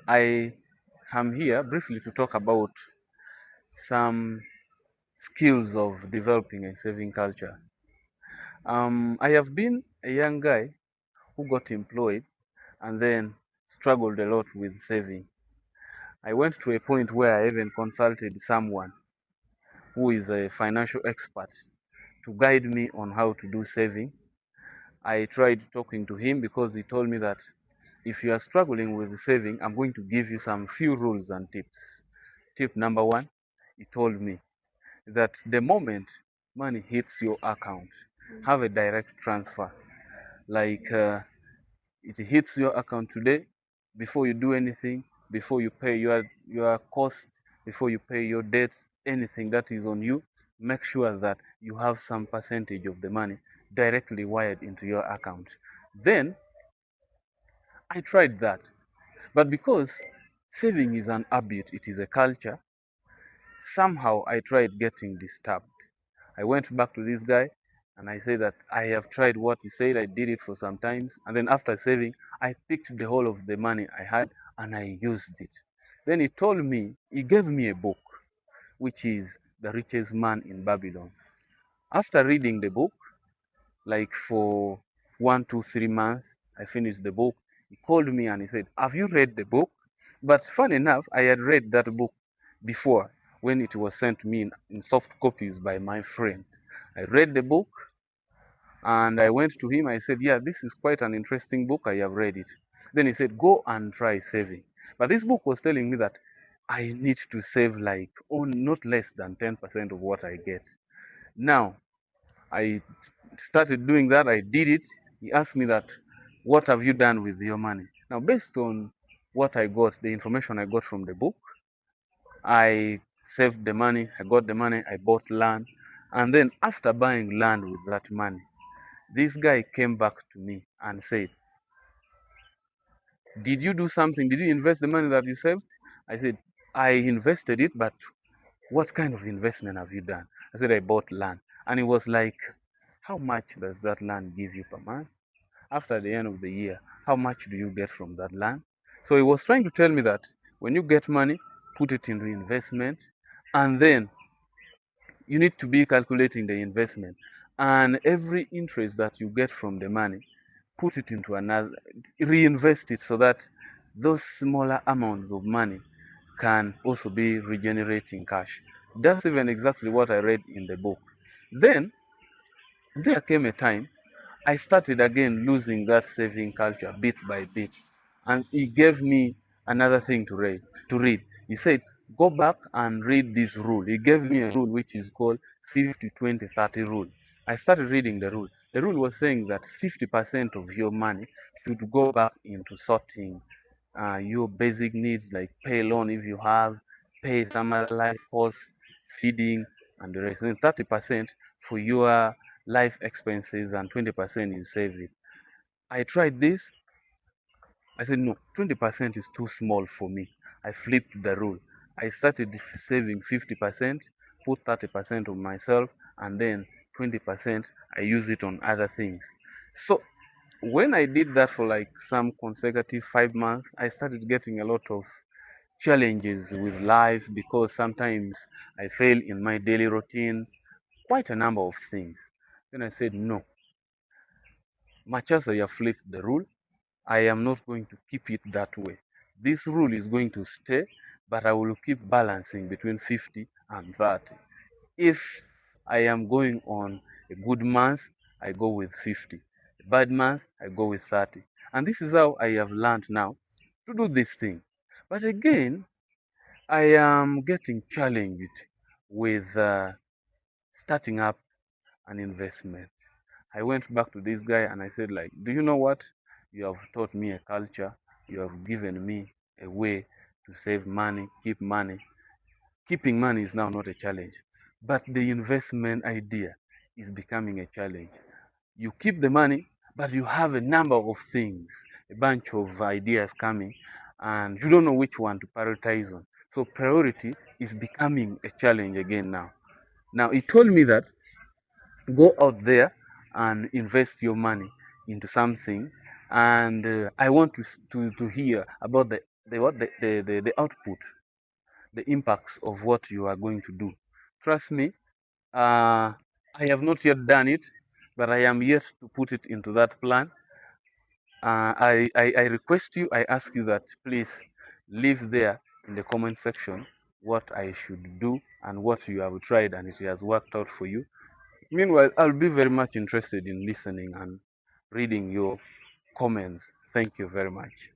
I am here briefly to talk about some skills of developing a saving culture. I have been a young guy who got employed and then struggled a lot with saving. I went to a point where I even consulted someone who is a financial expert to guide me on how to do saving. I tried talking to him because he told me that if you are struggling with saving, I'm going to give you some few rules and tips. Tip number one, he told me that the moment money hits your account, have a direct transfer. Like it hits your account today, before you do anything, before you pay your cost, before you pay your debts, anything that is on you, make sure that you have some percentage of the money directly wired into your account. Then I tried that, but because saving is an habit, it is a culture. Somehow I tried getting disturbed. I went back to this guy and I said that I have tried what he said. I did it for some times. And then after saving, I picked the whole of the money I had and I used it. Then he told me, he gave me a book, which is The Richest Man in Babylon. After reading the book, like for 1, 2, 3 months, I finished the book. He called me and he said, have you read the book? But fun enough, I had read that book before when it was sent to me in soft copies by my friend. I read the book and I went to him. I said, yeah, this is quite an interesting book. I have read it. Then he said, go and try saving. But this book was telling me that I need to save like not less than 10% of what I get. Now, I started doing that. I did it. He asked me that, what have you done with your money? Now, based on what I got, the information I got from the book, I saved the money, I got the money, I bought land. And then after buying land with that money, this guy came back to me and said, did you do something? Did you invest the money that you saved? I said, I invested it, but what kind of investment have you done? I said, I bought land. And he was like, how much does that land give you per month? After the end of the year, how much do you get from that land? So he was trying to tell me that when you get money, put it into investment, and then you need to be calculating the investment. And every interest that you get from the money, put it into another, reinvest it so that those smaller amounts of money can also be regenerating cash. That's even exactly what I read in the book. Then there came a time I started again losing that saving culture bit by bit. And he gave me another thing to read. He said, go back and read this rule. He gave me a rule which is called 50-20-30 rule. I started reading the rule. The rule was saying that 50% of your money should go back into sorting your basic needs, like pay loan if you have, pay some other life costs, feeding, and the rest. And 30% for your life expenses, and 20% you save it. I tried this. I said, no, 20% is too small for me. I flipped the rule. I started saving 50%, put 30% on myself, and then 20% I use it on other things. So when I did that for like some consecutive 5 months, I started getting a lot of challenges with life because sometimes I fail in my daily routines, quite a number of things. Then I said, no, much as I have flipped the rule, I am not going to keep it that way. This rule is going to stay, but I will keep balancing between 50 and 30. If I am going on a good month, I go with 50. A bad month, I go with 30. And this is how I have learned now to do this thing. But again, I am getting challenged with starting up an investment. I went back to this guy and I said, like, do you know what? You have taught me a culture. You have given me a way to save money, keep money. Keeping money is now not a challenge, but the investment idea is becoming a challenge. You keep the money, but you have a number of things, a bunch of ideas coming, and you don't know which one to prioritize on. So priority is becoming a challenge again now. Now, he told me that go out there and invest your money into something, and I want to hear about the the output, the impacts of what you are going to do. Trust me, I have not yet done it, but I am yet to put it into that plan. I request you, I ask you that please leave there in the comment section what I should do and what you have tried and it has worked out for you. Meanwhile, I'll be very much interested in listening and reading your comments. Thank you very much.